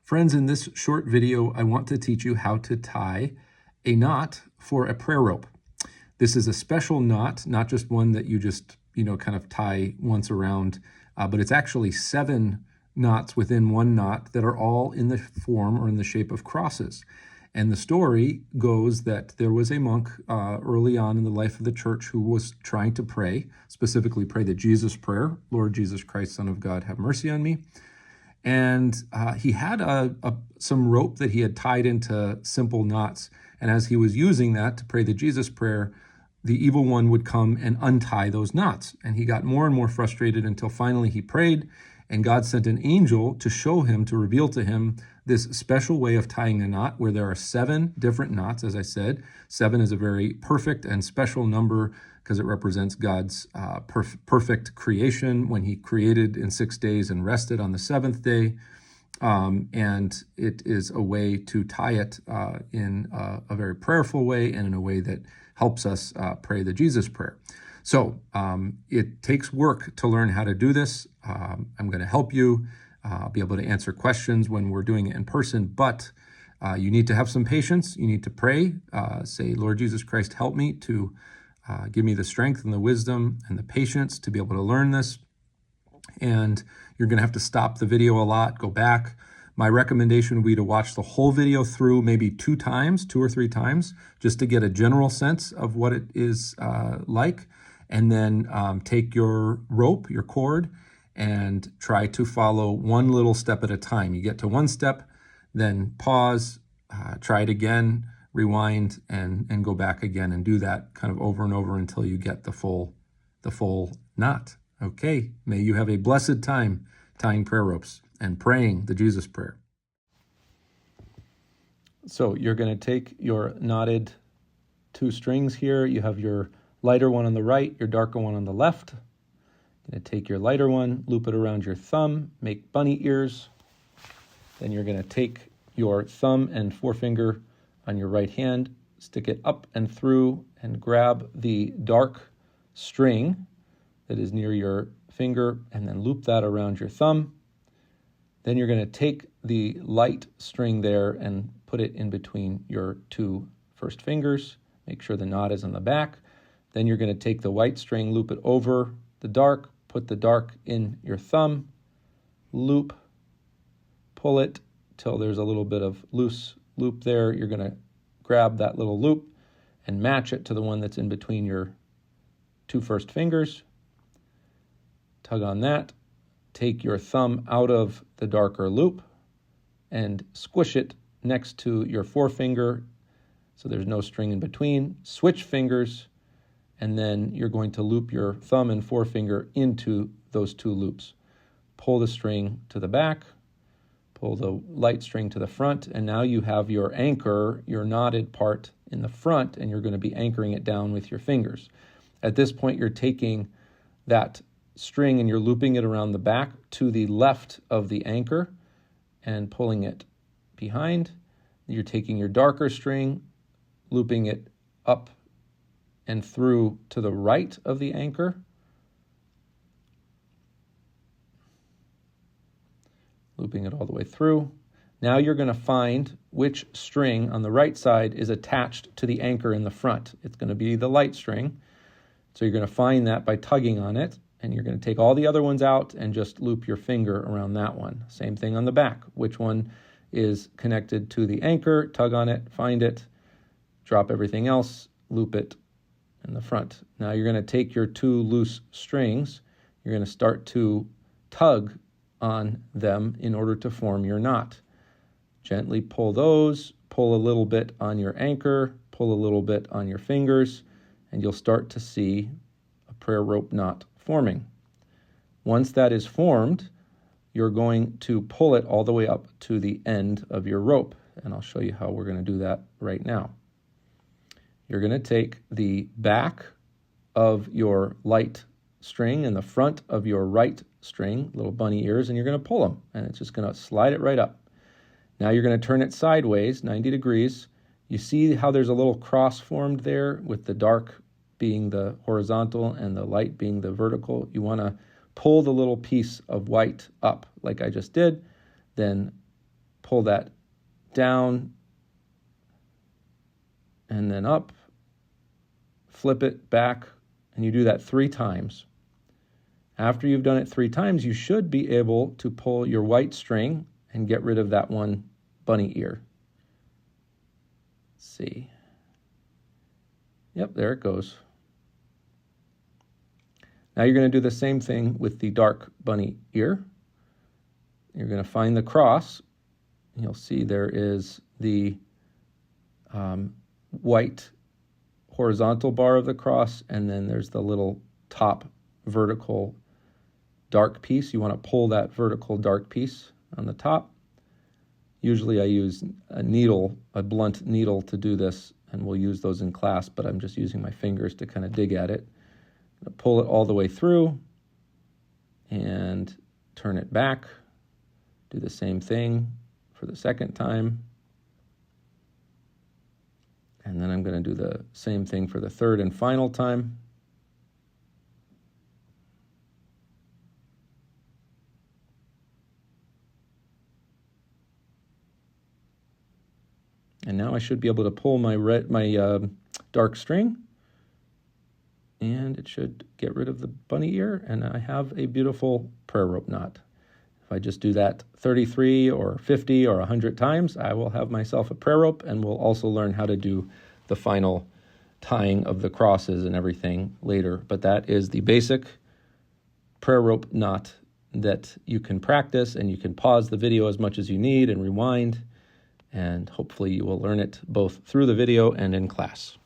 Friends, in this short video, I want to teach you how to tie a knot for a prayer rope. This is a special knot, not just one that you just, kind of tie once around, but it's actually 7 knots within one knot that are all in the form or in the shape of crosses. And the story goes that there was a monk early on in the life of the church who was trying to pray, specifically pray the Jesus prayer, Lord Jesus Christ, Son of God, have mercy on me. And he had some rope that he had tied into simple knots. And as he was using that to pray the Jesus prayer, the evil one would come and untie those knots. And he got more and more frustrated until finally he prayed, and God sent an angel to show him, to reveal to him this special way of tying a knot where there are 7 different knots. As I said, 7 is a very perfect and special number because it represents God's perfect creation when he created in 6 days and rested on the 7th day. And it is a way to tie it in a very prayerful way and in a way that helps us pray the Jesus prayer. So it takes work to learn how to do this. I'm going to help you. I'll be able to answer questions when we're doing it in person, but you need to have some patience. You need to pray. Say, Lord Jesus Christ, help me to give me the strength and the wisdom and the patience to be able to learn this. And you're going to have to stop the video a lot, go back. My recommendation would be to watch the whole video through maybe 2 or 3 times, just to get a general sense of what it is like. And then take your rope, your cord, and try to follow one little step at a time. You get to one step, then pause, try it again, rewind, and go back again, and do that kind of over and over until you get the full knot. Okay, may you have a blessed time tying prayer ropes and praying the Jesus prayer. So you're going to take your knotted 2 strings here. You have your lighter one on the right, your darker one on the left. You're going to take your lighter one, loop it around your thumb, make bunny ears. Then you're going to take your thumb and forefinger on your right hand, stick it up and through, and grab the dark string that is near your finger, and then loop that around your thumb. Then you're going to take the light string there and put it in between your 2 first fingers. Make sure the knot is on the back. Then you're going to take the white string, loop it over the dark, put the dark in your thumb, loop, pull it till there's a little bit of loose loop there. You're going to grab that little loop and match it to the one that's in between your 2 first fingers. Tug on that. Take your thumb out of the darker loop and squish it next to your forefinger so there's no string in between. Switch fingers, and then you're going to loop your thumb and forefinger into those 2 loops. Pull the string to the back, pull the light string to the front, and now you have your anchor, your knotted part in the front, and you're going to be anchoring it down with your fingers. At this point, you're taking that string and you're looping it around the back to the left of the anchor and pulling it behind. You're taking your darker string, looping it up and through to the right of the anchor. Looping it all the way through. Now you're going to find which string on the right side is attached to the anchor in the front. It's going to be the light string. So you're going to find that by tugging on it, and you're going to take all the other ones out and just loop your finger around that one. Same thing on the back. Which one is connected to the anchor? Tug on it, find it, drop everything else, loop it in the front. Now you're going to take your 2 loose strings. You're going to start to tug on them in order to form your knot. Gently pull those, pull a little bit on your anchor, pull a little bit on your fingers, and you'll start to see a prayer rope knot forming. Once that is formed, you're going to pull it all the way up to the end of your rope, and I'll show you how we're going to do that right now. You're going to take the back of your light string and the front of your right string, little bunny ears, and you're going to pull them, and it's just going to slide it right up. Now you're going to turn it sideways, 90 degrees. You see how there's a little cross formed there with the dark being the horizontal and the light being the vertical. You want to pull the little piece of white up like I just did, then pull that down and then up, flip it back, and you do that 3 times. After you've done it 3 times, you should be able to pull your white string and get rid of that one bunny ear. Let's see. Yep, there it goes. Now you're going to do the same thing with the dark bunny ear. You're going to find the cross. You'll see there is the white horizontal bar of the cross, and then there's the little top vertical dark piece. You want to pull that vertical dark piece on the top. Usually I use a needle, a blunt needle to do this, and we'll use those in class, but I'm just using my fingers to kind of dig at it. I'm going to pull it all the way through and turn it back. Do the same thing for the second time. And then I'm going to do the same thing for the third and final time. And now I should be able to pull my dark string, and it should get rid of the bunny ear, and I have a beautiful prayer rope knot. If I just do that 33 or 50 or 100 times, I will have myself a prayer rope, and we'll also learn how to do the final tying of the crosses and everything later. But that is the basic prayer rope knot that you can practice, and you can pause the video as much as you need and rewind, and hopefully you will learn it both through the video and in class.